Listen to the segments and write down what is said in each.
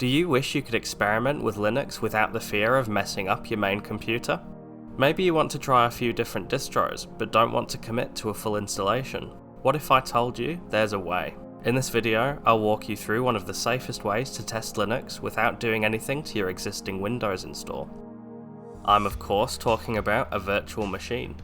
Do you wish you could experiment with Linux without the fear of messing up your main computer? Maybe you want to try a few different distros, but don't want to commit to a full installation. What if I told you there's a way? In this video, I'll walk you through one of the safest ways to test Linux without doing anything to your existing Windows install. I'm of course talking about a virtual machine.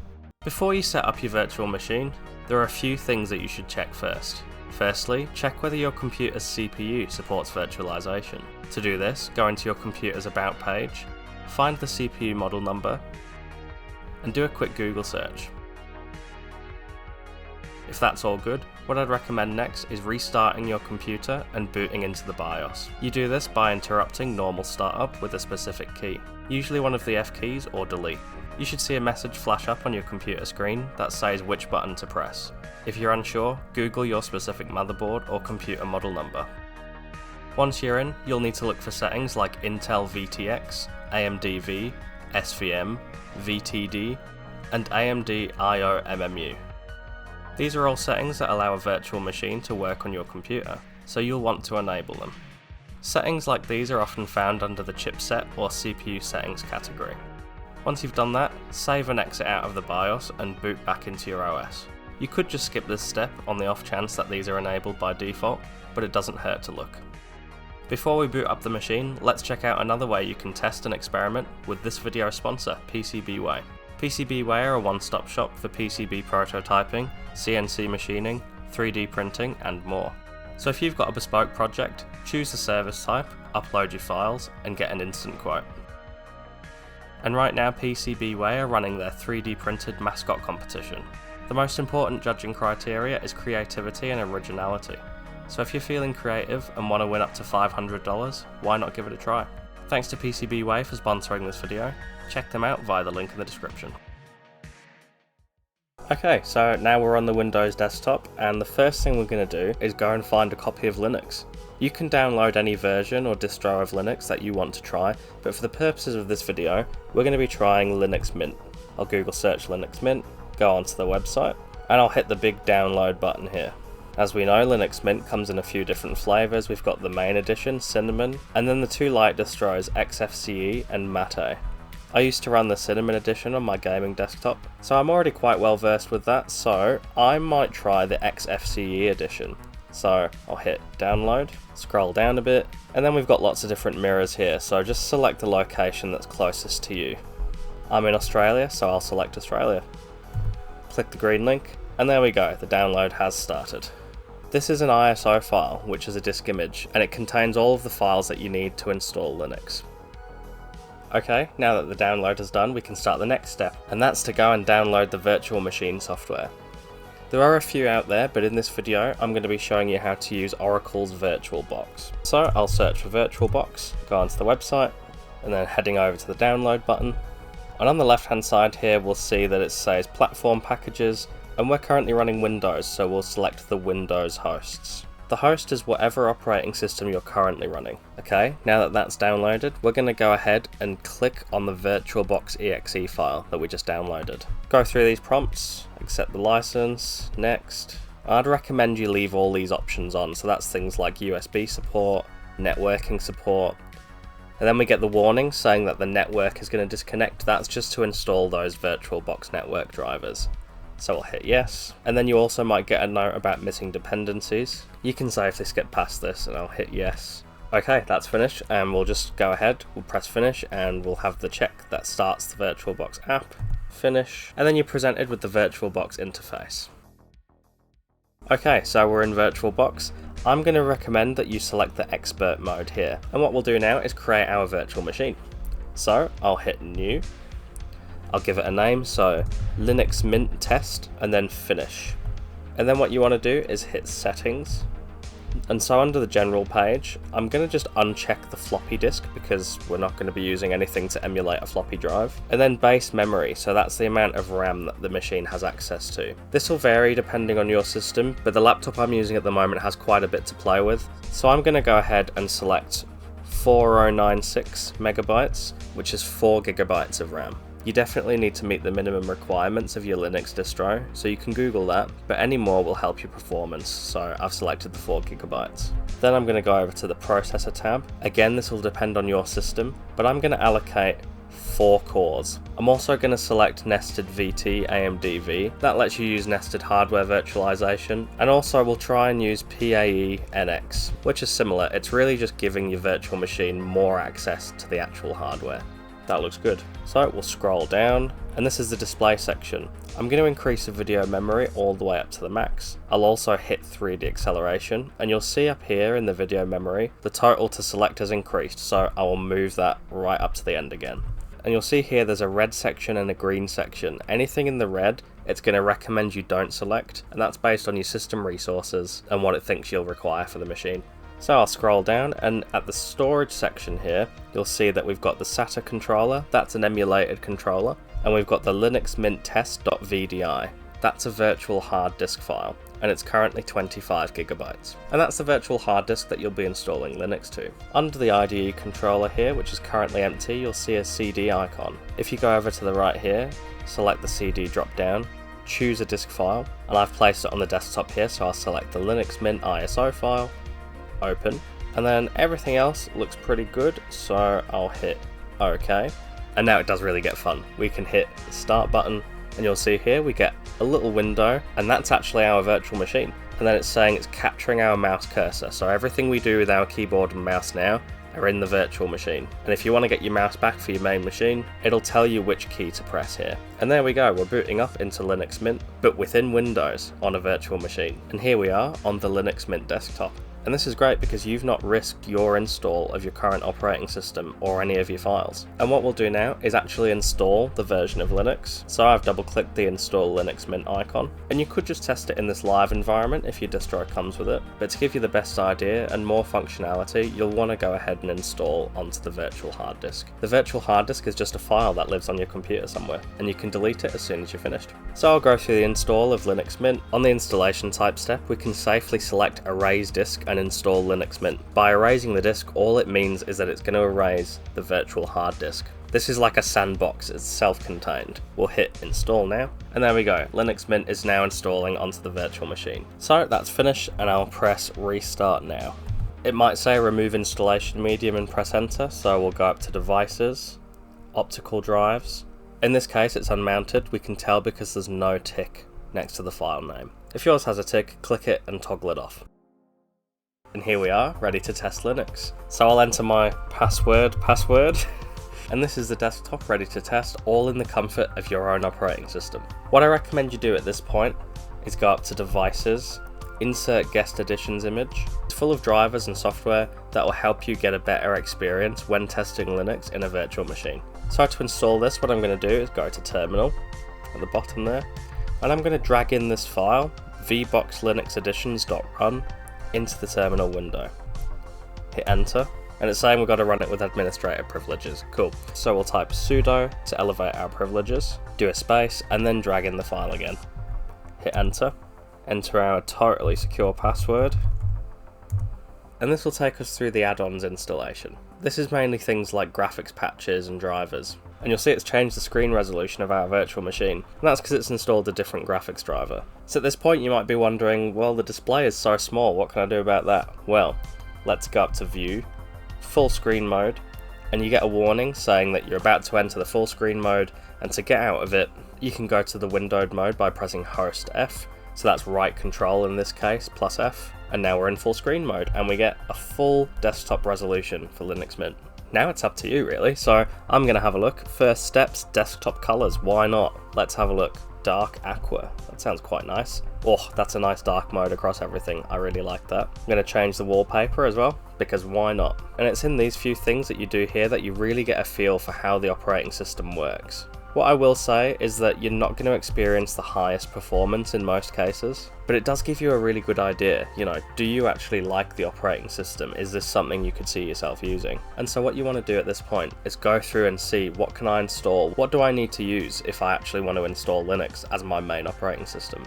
Before you set up your virtual machine, there are a few things that you should check first. Firstly, check whether your computer's CPU supports virtualization. To do this, go into your computer's About page, find the CPU model number, and do a quick Google search. If that's all good, what I'd recommend next is restarting your computer and booting into the BIOS. You do this by interrupting normal startup with a specific key, usually one of the F keys or delete. You should see a message flash up on your computer screen that says which button to press. If you're unsure, Google your specific motherboard or computer model number. Once you're in, you'll need to look for settings like Intel VTX, AMD V, SVM, VTD, and AMD IO MMU. These are all settings that allow a virtual machine to work on your computer, so you'll want to enable them. Settings like these are often found under the chipset or CPU settings category. Once you've done that, save and exit out of the BIOS and boot back into your OS. You could just skip this step on the off chance that these are enabled by default, but it doesn't hurt to look. Before we boot up the machine, let's check out another way you can test and experiment with this video sponsor, PCBWay. PCBWay are a one-stop shop for PCB prototyping, CNC machining, 3D printing, and more. So if you've got a bespoke project, choose the service type, upload your files, and get an instant quote. And right now PCBWay are running their 3D printed mascot competition. The most important judging criteria is creativity and originality. So if you're feeling creative and want to win up to $500, why not give it a try? Thanks to PCBWay for sponsoring this video. Check them out via the link in the description. Okay, so now we're on the Windows desktop, and the first thing we're going to do is go and find a copy of Linux. You can download any version or distro of Linux that you want to try, but for the purposes of this video, we're going to be trying Linux Mint. I'll Google search Linux Mint, go onto the website, and I'll hit the big download button here. As we know, Linux Mint comes in a few different flavours. We've got the main edition, Cinnamon, and then the two light distros, XFCE and Mate. I used to run the Cinnamon edition on my gaming desktop, so I'm already quite well versed with that, so I might try the XFCE edition. So I'll hit download, scroll down a bit, and then we've got lots of different mirrors here, so just select the location that's closest to you. I'm in Australia, so I'll select Australia. Click the green link, and there we go, the download has started. This is an ISO file, which is a disk image, and it contains all of the files that you need to install Linux. Okay, now that the download is done, we can start the next step, and that's to go and download the virtual machine software. There are a few out there, but in this video, I'm going to be showing you how to use Oracle's VirtualBox. So I'll search for VirtualBox, go onto the website, and then heading over to the download button. And on the left hand side here, we'll see that it says platform packages, and we're currently running Windows, so we'll select the Windows hosts. The host is whatever operating system you're currently running. Okay, now that that's downloaded, we're going to go ahead and click on the VirtualBox exe file that we just downloaded. Go through these prompts, accept the license, next. I'd recommend you leave all these options on, so that's things like USB support, networking support, and then we get the warning saying that the network is going to disconnect. That's just to install those VirtualBox network drivers. So I'll hit yes, and then you also might get a note about missing dependencies. You can say if they skip past this, and I'll hit yes. Okay, that's finished, and we'll just go ahead, we'll press finish, and we'll have the check that starts the VirtualBox app, finish, and then you're presented with the VirtualBox interface. Okay, so we're in VirtualBox. I'm going to recommend that you select the expert mode here, and what we'll do now is create our virtual machine. So I'll hit new. I'll give it a name, so Linux Mint Test, and then finish. And then what you want to do is hit settings. And so under the general page, I'm going to just uncheck the floppy disk because we're not going to be using anything to emulate a floppy drive. And then base memory, so that's the amount of RAM that the machine has access to. This will vary depending on your system, but the laptop I'm using at the moment has quite a bit to play with. So I'm going to go ahead and select 4096 megabytes, which is 4 gigabytes of RAM. You definitely need to meet the minimum requirements of your Linux distro, so you can Google that, but any more will help your performance, so I've selected the 4GB. Then I'm going to go over to the processor tab. Again, this will depend on your system, but I'm going to allocate 4 cores. I'm also going to select nested VT AMDV. That lets you use nested hardware virtualization, and also we'll try and use PAE NX, which is similar. It's really just giving your virtual machine more access to the actual hardware. That looks good. So we'll scroll down, and this is the display section. I'm going to increase the video memory all the way up to the max. I'll also hit 3D acceleration, and you'll see up here in the video memory, the total to select has increased, so I will move that right up to the end again. And you'll see here there's a red section and a green section. Anything in the red, it's going to recommend you don't select, and that's based on your system resources and what it thinks you'll require for the machine. So I'll scroll down, and at the storage section here, you'll see that we've got the SATA controller, that's an emulated controller, and we've got the Linux Mint test.vdi. That's a virtual hard disk file, and it's currently 25GB. And that's the virtual hard disk that you'll be installing Linux to. Under the IDE controller here, which is currently empty, you'll see a CD icon. If you go over to the right here, select the CD drop down, choose a disk file, and I've placed it on the desktop here, so I'll select the Linux Mint ISO file, open, and then everything else looks pretty good, so I'll hit OK. And now it does really get fun. We can hit the start button, and you'll see here we get a little window, and that's actually our virtual machine. And then it's saying it's capturing our mouse cursor, so everything we do with our keyboard and mouse now are in the virtual machine. And if you want to get your mouse back for your main machine, it'll tell you which key to press here. And there we go, we're booting up into Linux Mint, but within Windows on a virtual machine. And here we are on the Linux Mint desktop. And this is great because you've not risked your install of your current operating system or any of your files. And what we'll do now is actually install the version of Linux. So I've double clicked the install Linux Mint icon, and you could just test it in this live environment if your distro comes with it. But to give you the best idea and more functionality, you'll want to go ahead and install onto the virtual hard disk. The virtual hard disk is just a file that lives on your computer somewhere, and you can delete it as soon as you're finished. So I'll go through the install of Linux Mint. On the installation type step, we can safely select erase disk and install Linux Mint. By erasing the disk, all it means is that it's going to erase the virtual hard disk. This is like a sandbox, it's self-contained. We'll hit install now, and there we go, Linux Mint is now installing onto the virtual machine. So that's finished, and I'll press restart now. It might say remove installation medium and press enter, so we'll go up to devices, optical drives. In this case it's unmounted, we can tell because there's no tick next to the file name. If yours has a tick, click it and toggle it off. And here we are, ready to test Linux. So I'll enter my password, and this is the desktop ready to test, all in the comfort of your own operating system. What I recommend you do at this point is go up to devices, insert guest editions image. It's full of drivers and software that will help you get a better experience when testing Linux in a virtual machine. So to install this, what I'm going to do is go to terminal at the bottom there, and I'm going to drag in this file, vboxlinuxeditions.run, into the terminal window. Hit enter, and it's saying we've got to run it with administrator privileges. Cool. So we'll type sudo to elevate our privileges, do a space, and then drag in the file again. Hit enter, enter our totally secure password, and this will take us through the add-ons installation. This is mainly things like graphics patches and drivers. And you'll see it's changed the screen resolution of our virtual machine, and that's because it's installed a different graphics driver. So at this point you might be wondering, well, the display is so small, what can I do about that? Well, let's go up to View, Full Screen Mode, and you get a warning saying that you're about to enter the full screen mode, and to get out of it, you can go to the windowed mode by pressing Host F, so that's right control in this case, plus F, and now we're in full screen mode, and we get a full desktop resolution for Linux Mint. Now it's up to you really, so I'm going to have a look. First steps, desktop colours, why not? Let's have a look. Dark aqua, that sounds quite nice. Oh, that's a nice dark mode across everything, I really like that. I'm going to change the wallpaper as well, because why not? And it's in these few things that you do here that you really get a feel for how the operating system works. What I will say is that you're not going to experience the highest performance in most cases, but it does give you a really good idea, do you actually like the operating system? Is this something you could see yourself using? And so what you want to do at this point is go through and see, what can I install? What do I need to use if I actually want to install Linux as my main operating system?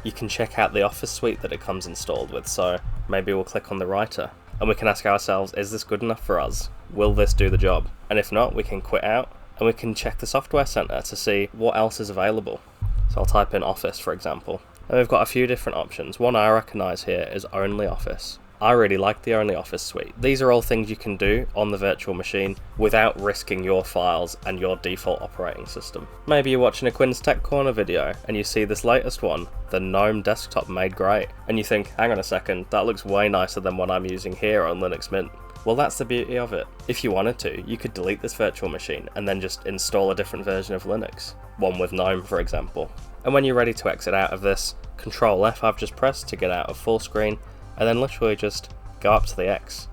You can check out the Office suite that it comes installed with, so maybe we'll click on the writer, and we can ask ourselves, is this good enough for us? Will this do the job? And if not, we can quit out, and we can check the software center to see what else is available. So I'll type in Office, for example, and we've got a few different options. One I recognize here is Only Office. I really like the Only Office suite. These are all things you can do on the virtual machine without risking your files and your default operating system. Maybe you're watching a Quinn's Tech Corner video and you see this latest one, the GNOME desktop made great, and you think, hang on a second, that looks way nicer than what I'm using here on Linux Mint. Well, that's the beauty of it. If you wanted to, you could delete this virtual machine and then just install a different version of Linux, one with GNOME for example. And when you're ready to exit out of this, Control F I've just pressed to get out of full screen, and then literally just go up to the X,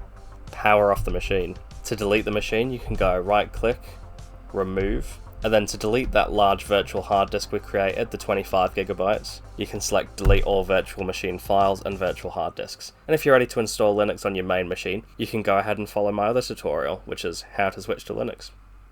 power off the machine. To delete the machine, you can go right click, remove, and then to delete that large virtual hard disk we created, the 25 gigabytes, you can select delete all virtual machine files and virtual hard disks. And if you're ready to install Linux on your main machine, you can go ahead and follow my other tutorial, which is how to switch to Linux.